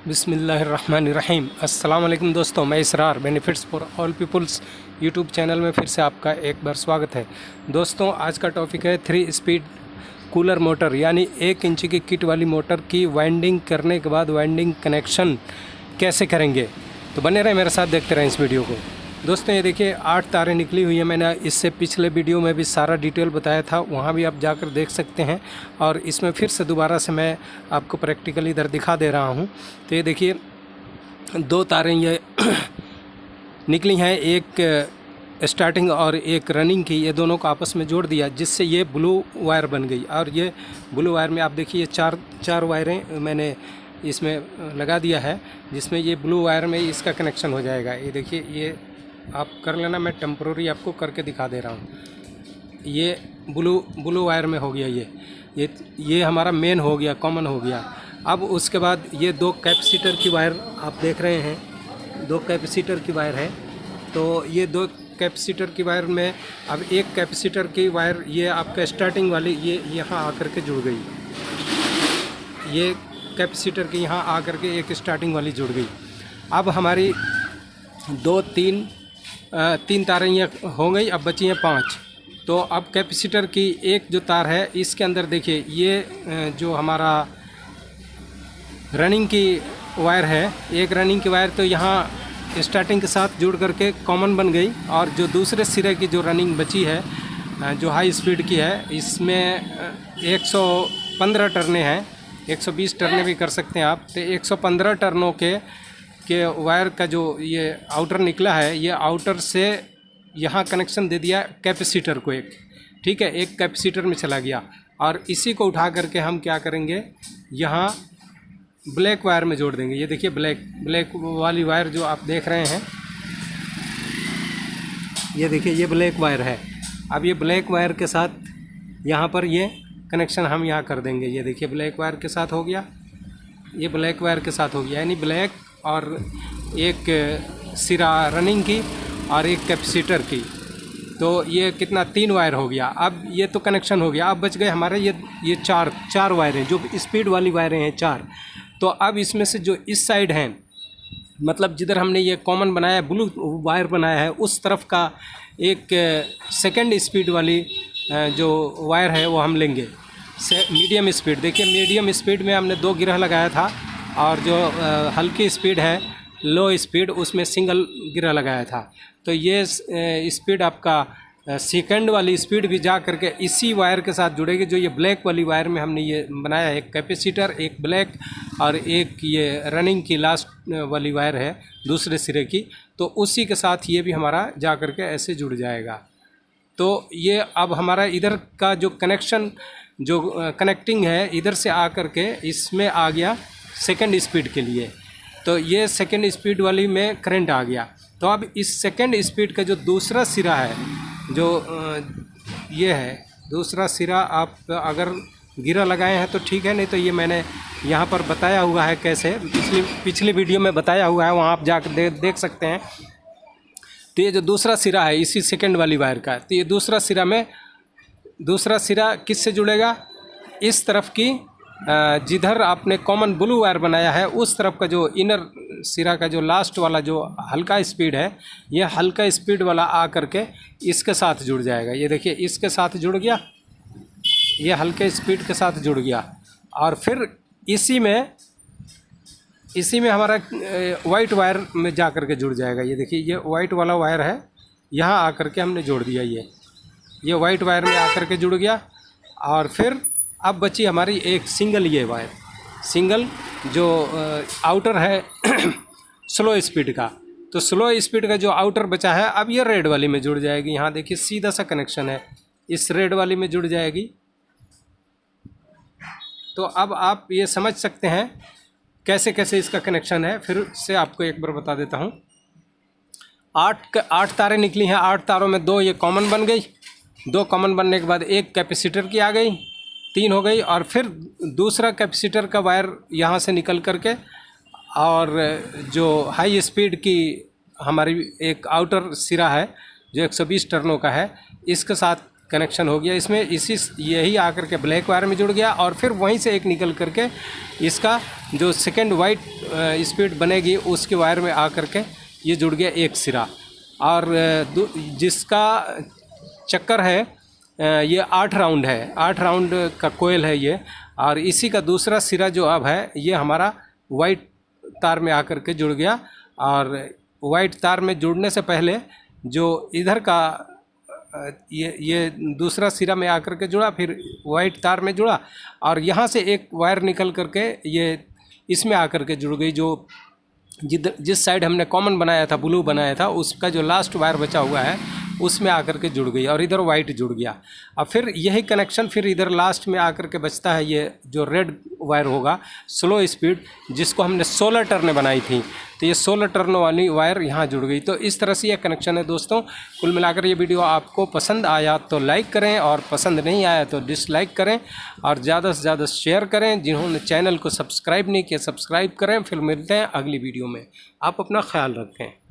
बिस्मिल्लाहिर्रहमानिर्रहीम। अस्सलाम वालेकुम दोस्तों, मैं Israr benefits for all peoples YouTube channel में फिर से आपका एक बार स्वागत है। दोस्तों, आज का टॉपिक है 3 स्पीड कूलर मोटर, यानी 1 इंच की किट वाली मोटर की वाइंडिंग करने के बाद वाइंडिंग कनेक्शन कैसे करेंगे। तो बने रहे मेरे साथ, देखते रहें इस वीडियो को। दोस्तों, ये देखिए 8 तारें निकली हुई है। मैंने इससे पिछले वीडियो में भी सारा डिटेल बताया था, वहाँ भी आप जाकर देख सकते हैं। और इसमें फिर से दोबारा से मैं आपको प्रैक्टिकली इधर दिखा दे रहा हूँ। तो ये देखिए 2 तारें ये निकली हैं, एक स्टार्टिंग और एक रनिंग की। ये दोनों को आपस में जोड़ दिया, जिससे ये ब्लू वायर बन गई। और ये ब्लू वायर में आप देखिए चार वायरें मैंने इसमें लगा दिया है, जिसमें ये ब्लू वायर में इसका कनेक्शन हो जाएगा। ये देखिए, ये आप कर लेना, मैं टेम्प्रोरी आपको करके दिखा दे रहा हूँ। ये ब्लू वायर में हो गया। ये हमारा मेन हो गया, कॉमन हो गया। अब उसके बाद ये 2 कैपेसिटर की वायर आप देख रहे हैं, 2 कैपेसिटर की वायर है। तो ये 2 कैपेसिटर की वायर में अब एक कैपेसिटर की वायर ये आपका स्टार्टिंग वाली ये यहाँ आकर के जुड़ गई। ये कैपेसिटर की यहाँ आकर के एक स्टार्टिंग वाली जुड़ गई। अब हमारी 3 तारें ये हो गई, अब बची हैं 5। तो अब कैपेसिटर की एक जो तार है, इसके अंदर देखिए ये जो हमारा रनिंग की वायर है, एक रनिंग की वायर तो यहाँ स्टार्टिंग के साथ जुड़ करके कॉमन बन गई। और जो दूसरे सिरे की जो रनिंग बची है, जो हाई स्पीड की है, इसमें 115 टर्ने हैं। 120 टर्ने भी कर सकते हैं आप। तो 115 टर्नों के वायर का जो ये आउटर निकला है, ये आउटर से यहाँ कनेक्शन दे दिया कैपेसिटर को एक, ठीक है, एक कैपेसिटर में चला गया। और इसी को उठा करके हम क्या करेंगे, यहाँ ब्लैक वायर में जोड़ देंगे। ये देखिए ब्लैक वाली वायर जो आप देख रहे हैं, ये देखिए ये ब्लैक वायर है। अब ये ब्लैक वायर के साथ यहाँ पर ये कनेक्शन हम यहाँ कर देंगे। ये देखिए ब्लैक वायर के साथ हो गया, ये ब्लैक वायर के साथ हो गया, यानी ब्लैक और एक सिरा रनिंग की और एक कैपेसिटर की। तो ये कितना 3 वायर हो गया। अब ये तो कनेक्शन हो गया। अब बच गए हमारे ये चार वायरें, जो स्पीड वाली वायरें हैं 4। तो अब इसमें से जो इस साइड हैं, मतलब जिधर हमने ये कॉमन बनाया है, ब्लू वायर बनाया है, उस तरफ का एक सेकंड स्पीड वाली जो वायर है वो हम लेंगे। मीडियम स्पीड, देखिए मीडियम स्पीड में हमने 2 गिरह लगाया था, और जो हल्की स्पीड है, लो स्पीड, उसमें सिंगल गिरह लगाया था। तो ये स्पीड आपका सेकंड वाली स्पीड भी जा करके इसी वायर के साथ जुड़ेगी, जो ये ब्लैक वाली वायर में हमने ये बनाया है। एक कैपेसिटर, एक ब्लैक और एक ये रनिंग की लास्ट वाली वायर है दूसरे सिरे की। तो उसी के साथ ये भी हमारा जा करके ऐसे जुड़ जाएगा। तो ये अब हमारा इधर का जो कनेक्शन, जो कनेक्टिंग है, इधर से आ करके इसमें आ गया सेकंड स्पीड के लिए। तो ये सेकंड स्पीड वाली में करंट आ गया। तो अब इस सेकंड स्पीड का जो दूसरा सिरा है, जो ये है दूसरा सिरा, आप अगर गिरा लगाए हैं तो ठीक है, नहीं तो ये मैंने यहाँ पर बताया हुआ है कैसे, पिछली वीडियो में बताया हुआ है, वहाँ आप जाकर देख सकते हैं। तो ये जो दूसरा सिरा है इसी सेकंड वाली वायर का, तो ये दूसरा सिरा किससे जुड़ेगा, इस तरफ की जिधर आपने कॉमन ब्लू वायर बनाया है, उस तरफ का जो इनर सिरा का जो लास्ट वाला जो हल्का स्पीड है, ये हल्का स्पीड वाला आ करके इसके साथ जुड़ जाएगा। ये देखिए इसके साथ जुड़ गया, ये हल्के स्पीड के साथ जुड़ गया। और फिर इसी में हमारा वाइट वायर में जा करके जुड़ जाएगा। ये देखिए ये वाइट वाला वायर है, यहाँ आ करके हमने जोड़ दिया। ये वाइट वायर में आकर के जुड़ गया। और फिर अब बची हमारी एक सिंगल ये वायर, सिंगल जो आउटर है स्लो स्पीड का। तो स्लो स्पीड का जो आउटर बचा है, अब ये रेड वाली में जुड़ जाएगी। यहाँ देखिए सीधा सा कनेक्शन है, इस रेड वाली में जुड़ जाएगी। तो अब आप ये समझ सकते हैं कैसे कैसे इसका कनेक्शन है। फिर से आपको एक बार बता देता हूँ। 8 तारें निकली हैं, 8 तारों में 2 ये कॉमन बन गई। 2 कॉमन बनने के बाद एक कैपेसिटर की आ गई, 3 हो गई। और फिर दूसरा कैपेसिटर का वायर यहाँ से निकल करके, और जो हाई स्पीड की हमारी एक आउटर सिरा है जो 120 टर्नों का है, इसके साथ कनेक्शन हो गया। इसमें यही आकर के ब्लैक वायर में जुड़ गया और फिर वहीं से एक निकल करके इसका जो सेकंड वाइट स्पीड बनेगी उसके वायर में आकर के ये जुड़ गया एक सिरा। और जिसका चक्कर है ये 8 राउंड है, 8 राउंड का कोयल है ये। और इसी का दूसरा सिरा जो अब है ये हमारा वाइट तार में आकर के जुड़ गया। और वाइट तार में जुड़ने से पहले जो इधर का ये दूसरा सिरा में आकर के जुड़ा, फिर वाइट तार में जुड़ा और यहाँ से एक वायर निकल करके ये इसमें आकर के जुड़ गई। जो जिस साइड हमने कॉमन बनाया था, ब्लू बनाया था, उसका जो लास्ट वायर बचा हुआ है उसमें आकर के जुड़ गई और इधर वाइट जुड़ गया। अब फिर यही कनेक्शन फिर इधर लास्ट में आकर के बचता है, ये जो रेड वायर होगा स्लो स्पीड, जिसको हमने 16 टर्न बनाई थी, तो ये 16 टर्न वाली वायर यहाँ जुड़ गई। तो इस तरह से ये कनेक्शन है दोस्तों। कुल मिलाकर ये वीडियो आपको पसंद आया तो लाइक करें और पसंद नहीं आया तो डिसलाइक करें और ज़्यादा से ज़्यादा शेयर करें। जिन्होंने चैनल को सब्सक्राइब नहीं किया सब्सक्राइब करें। फिर मिलते हैं अगली वीडियो में। आप अपना ख्याल रखें।